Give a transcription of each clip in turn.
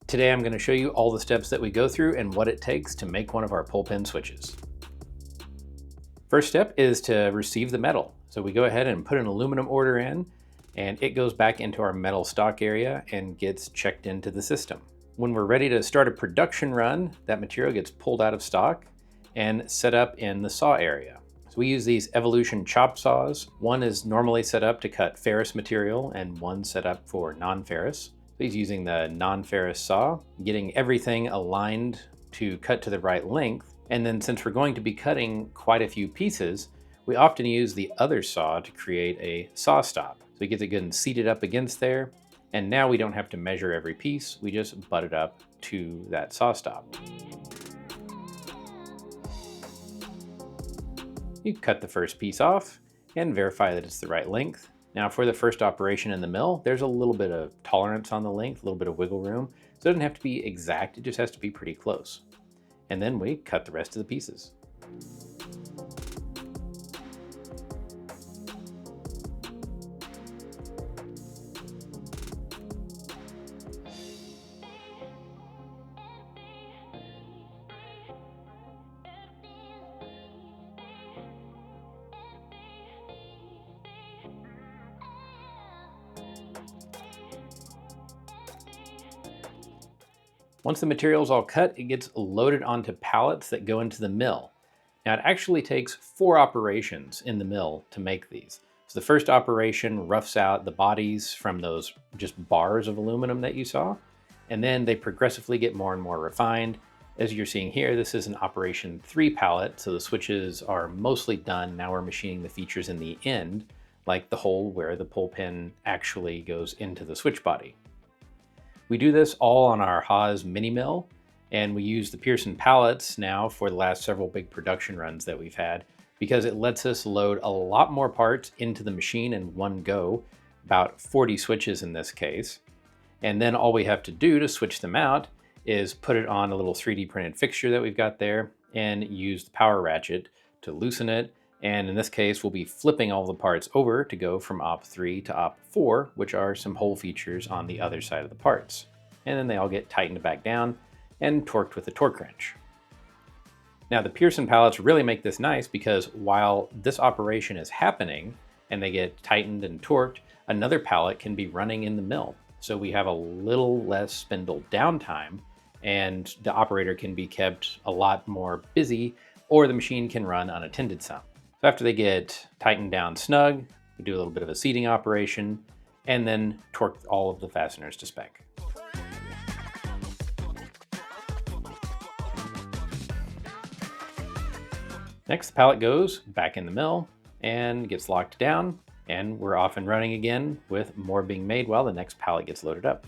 Today I'm going to show you all the steps that we go through and what it takes to make one of our pull pin switches. First step is to receive the metal. So we go ahead and put an aluminum order in, and it goes back into our metal stock area and gets checked into the system. When we're ready to start a production run, that material gets pulled out of stock and set up in the saw area. So we use these Evolution chop saws. One is normally set up to cut ferrous material and one set up for non-ferrous. So he's using the non-ferrous saw, getting everything aligned to cut to the right length. And then since we're going to be cutting quite a few pieces, we often use the other saw to create a saw stop. So he gets it good and seated up against there. And now we don't have to measure every piece, we just butt it up to that saw stop. You cut the first piece off and verify that it's the right length. Now for the first operation in the mill, there's a little bit of tolerance on the length, a little bit of wiggle room. So it doesn't have to be exact, it just has to be pretty close. And then we cut the rest of the pieces. Once the material is all cut, it gets loaded onto pallets that go into the mill. Now it actually takes 4 operations in the mill to make these. So the first operation roughs out the bodies from those just bars of aluminum that you saw, and then they progressively get more and more refined. As you're seeing here, this is an operation 3 pallet, so the switches are mostly done. Now we're machining the features in the end, like the hole where the pull pin actually goes into the switch body. We do this all on our Haas Mini Mill, and we use the Pearson pallets now for the last several big production runs that we've had, because it lets us load a lot more parts into the machine in one go, about 40 switches in this case. And then all we have to do to switch them out is put it on a little 3D printed fixture that we've got there and use the power ratchet to loosen it. And in this case, we'll be flipping all the parts over to go from op 3 to op 4, which are some hole features on the other side of the parts. And then they all get tightened back down and torqued with a torque wrench. Now the Pearson pallets really make this nice because while this operation is happening and they get tightened and torqued, another pallet can be running in the mill. So we have a little less spindle downtime and the operator can be kept a lot more busy, or the machine can run unattended some. So after they get tightened down snug, we do a little bit of a seating operation and then torque all of the fasteners to spec. Next, the pallet goes back in the mill and gets locked down, and we're off and running again with more being made while the next pallet gets loaded up.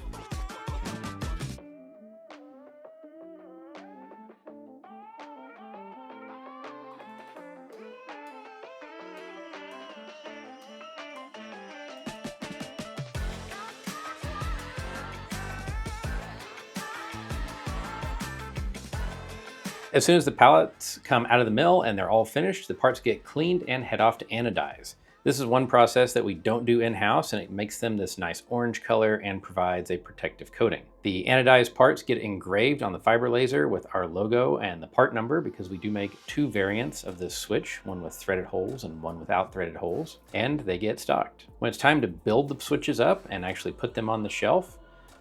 As soon as the pallets come out of the mill and they're all finished, the parts get cleaned and head off to anodize. This is one process that we don't do in-house, and it makes them this nice orange color and provides a protective coating. The anodized parts get engraved on the fiber laser with our logo and the part number, because we do make 2 variants of this switch, one with threaded holes and one without threaded holes, and they get stocked. When it's time to build the switches up and actually put them on the shelf,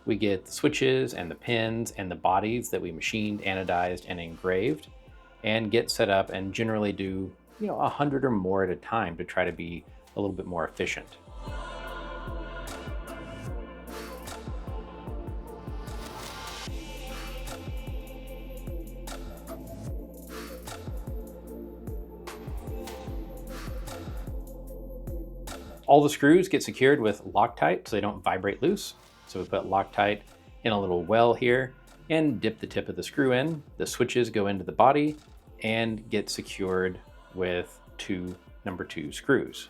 we get the switches and the pins and the bodies that we machined, anodized, and engraved, and get set up and generally do 100 or more at a time to try to be a little bit more efficient. All the screws get secured with Loctite so they don't vibrate loose. So we put Loctite in a little well here and dip the tip of the screw in. The switches go into the body and get secured with 2 number 2 screws.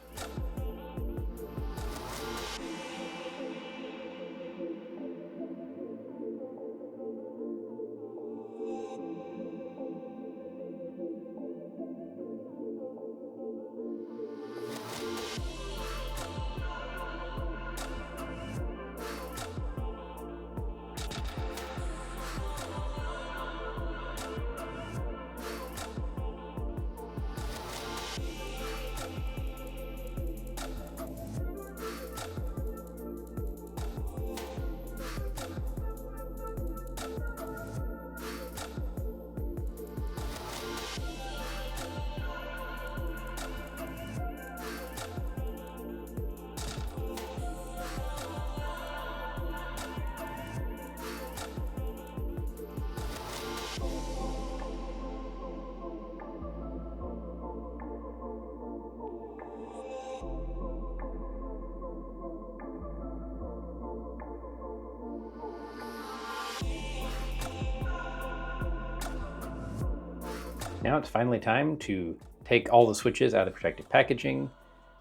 Now it's finally time to take all the switches out of protective packaging,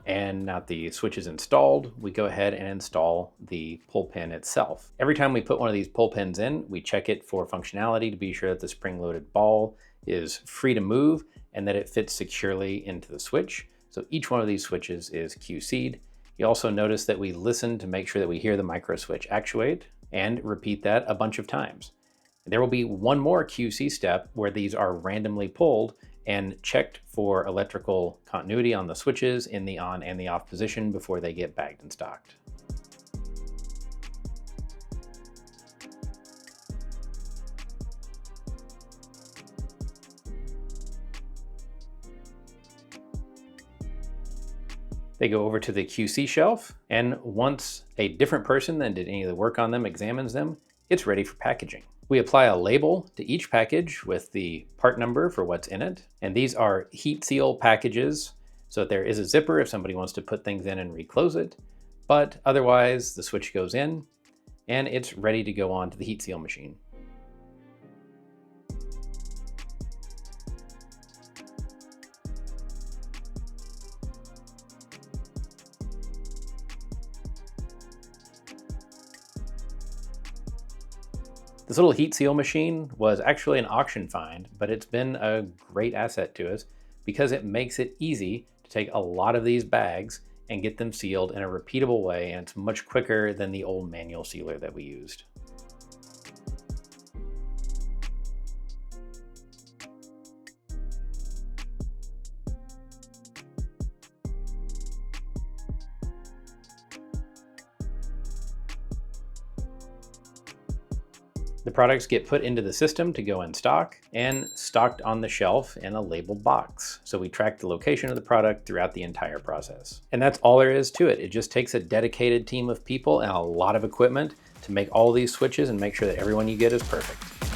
and now that the switch is installed, we go ahead and install the pull pin itself. Every time we put one of these pull pins in, we check it for functionality to be sure that the spring-loaded ball is free to move and that it fits securely into the switch. So each one of these switches is QC'd. You also notice that we listen to make sure that we hear the micro switch actuate, and repeat that a bunch of times. There will be one more QC step where these are randomly pulled and checked for electrical continuity on the switches in the on and the off position before they get bagged and stocked. They go over to the QC shelf, and once a different person than did any of the work on them examines them, it's ready for packaging. We apply a label to each package with the part number for what's in it. And these are heat seal packages, so that there is a zipper if somebody wants to put things in and reclose it. But otherwise, the switch goes in and it's ready to go on to the heat seal machine. This little heat seal machine was actually an auction find, but it's been a great asset to us because it makes it easy to take a lot of these bags and get them sealed in a repeatable way, and it's much quicker than the old manual sealer that we used. The products get put into the system to go in stock and stocked on the shelf in a labeled box. So we track the location of the product throughout the entire process. And that's all there is to it. It just takes a dedicated team of people and a lot of equipment to make all these switches and make sure that everyone you get is perfect.